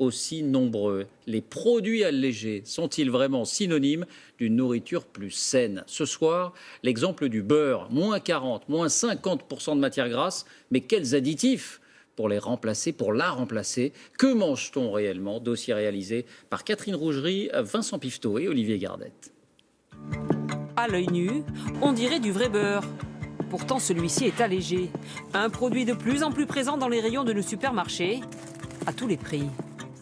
aussi nombreux. Les produits allégés sont-ils vraiment synonymes d'une nourriture plus saine? Ce soir, l'exemple du beurre, moins 40, moins 50% de matière grasse, mais quels additifs pour les remplacer, pour la remplacer? Que mange-t-on réellement? Dossier réalisé par Catherine Rougerie, Vincent Pifteau et Olivier Gardette. À l'œil nu, on dirait du vrai beurre. Pourtant, celui-ci est allégé. Un produit de plus en plus présent dans les rayons de nos supermarchés, à tous les prix.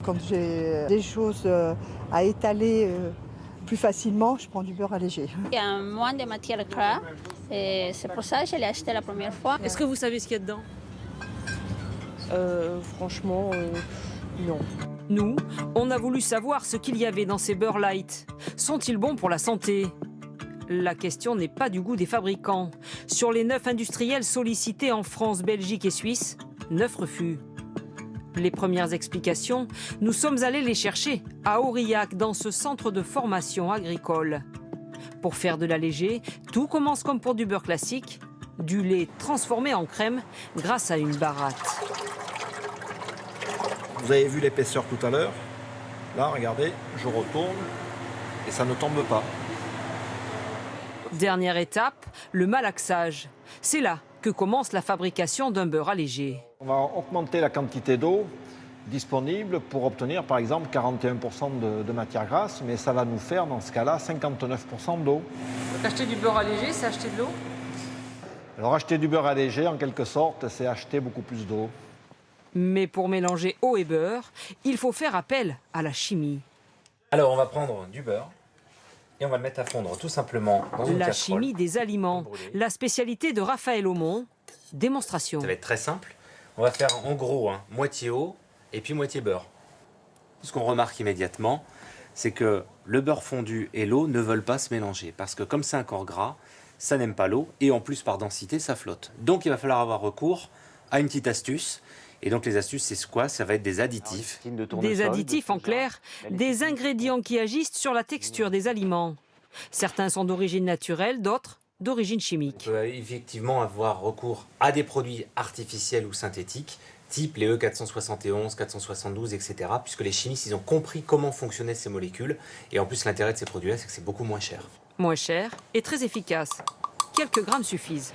Quand j'ai des choses à étaler plus facilement, je prends du beurre allégé. Il y a moins de matière grasse et c'est pour ça que je l'ai acheté la première fois. Est-ce que vous savez ce qu'il y a dedans? Franchement, non. Nous, on a voulu savoir ce qu'il y avait dans ces beurres light. Sont-ils bons pour la santé? La question n'est pas du goût des fabricants. Sur les 9 industriels sollicités en France, Belgique et Suisse, 9 refus. Les premières explications, nous sommes allés les chercher à Aurillac, dans ce centre de formation agricole. Pour faire de l'allégé, tout commence comme pour du beurre classique, du lait transformé en crème grâce à une baratte. Vous avez vu l'épaisseur tout à l'heure. Là, regardez, je retourne et ça ne tombe pas. Dernière étape, le malaxage. C'est là que commence la fabrication d'un beurre allégé. On va augmenter la quantité d'eau disponible pour obtenir par exemple 41% de matière grasse, mais ça va nous faire dans ce cas-là 59% d'eau. Acheter du beurre allégé, c'est acheter de l'eau? Alors acheter du beurre allégé, en quelque sorte, c'est acheter beaucoup plus d'eau. Mais pour mélanger eau et beurre, il faut faire appel à la chimie. Alors on va prendre du beurre et on va le mettre à fondre tout simplement dans une La casserole. chimie des aliments, la spécialité de Raphaël Aumont. Démonstration. Ça va être très simple. On va faire en gros moitié eau et puis moitié beurre. Ce qu'on remarque immédiatement, c'est que le beurre fondu et l'eau ne veulent pas se mélanger parce que comme c'est un corps gras, ça n'aime pas l'eau et en plus par densité ça flotte. Donc il va falloir avoir recours à une petite astuce. Et donc les astuces, c'est quoi? Ça va être des additifs. Des additifs en clair, des ingrédients qui agissent sur la texture des aliments. Certains sont d'origine naturelle, d'autres d'origine chimique. On peut effectivement avoir recours à des produits artificiels ou synthétiques, type les E471, 472, etc. Puisque les chimistes, ils ont compris comment fonctionnaient ces molécules. Et en plus, l'intérêt de ces produits-là, c'est que c'est beaucoup moins cher. Moins cher et très efficace. Quelques grammes suffisent.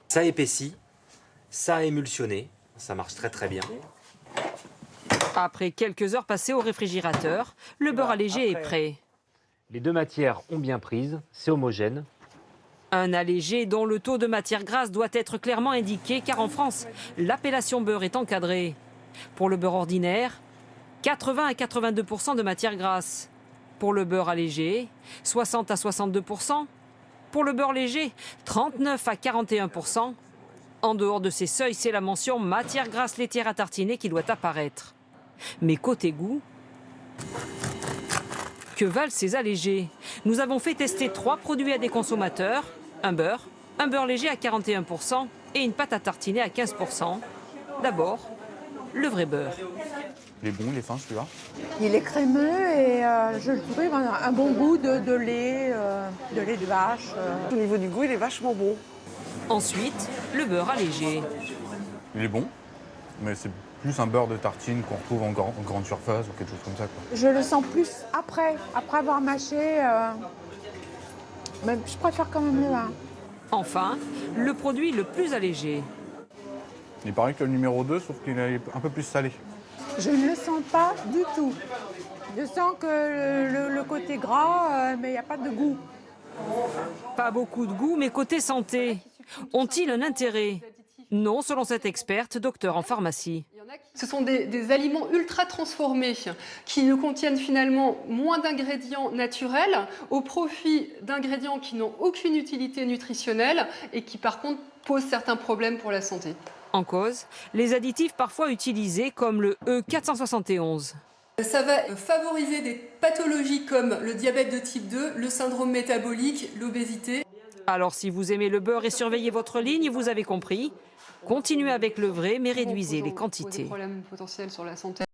Ça épaissit, ça a émulsionné, ça marche très très bien. Après quelques heures passées au réfrigérateur, le beurre allégé est prêt. Les deux matières ont bien prise, c'est homogène. Un allégé dont le taux de matière grasse doit être clairement indiqué car en France, l'appellation beurre est encadrée. Pour le beurre ordinaire, 80 à 82% de matière grasse. Pour le beurre allégé, 60 à 62%. Pour le beurre léger, 39 à 41%. En dehors de ces seuils, c'est la mention matière grasse laitière à tartiner qui doit apparaître. Mais côté goût, que valent ces allégés? Nous avons fait tester 3 produits à des consommateurs, un beurre léger à 41% et une pâte à tartiner à 15%. D'abord, le vrai beurre. Il est bon, il est fin celui-là. Il est crémeux et je le trouve un bon goût de lait de vache. Au niveau du goût, il est vachement bon. Ensuite, le beurre allégé. Il est bon, mais c'est plus un beurre de tartine qu'on retrouve en grande surface ou quelque chose comme ça, quoi. Je le sens plus après avoir mâché. Mais je préfère quand même le vin. Enfin, le produit le plus allégé. Il paraît que le numéro 2, sauf qu'il est un peu plus salé. Je ne le sens pas du tout. Je sens que le côté gras, mais il n'y a pas de goût. Pas beaucoup de goût, mais côté santé. Ont-ils un intérêt? Non, selon cette experte, docteur en pharmacie. Ce sont des aliments ultra transformés qui ne contiennent finalement moins d'ingrédients naturels au profit d'ingrédients qui n'ont aucune utilité nutritionnelle et qui par contre posent certains problèmes pour la santé. En cause, les additifs parfois utilisés comme le E471. Ça va favoriser des pathologies comme le diabète de type 2, le syndrome métabolique, l'obésité. Alors si vous aimez le beurre et surveillez votre ligne, vous avez compris. Continuez avec le vrai, mais réduisez les quantités. Des problèmes potentiels sur la santé.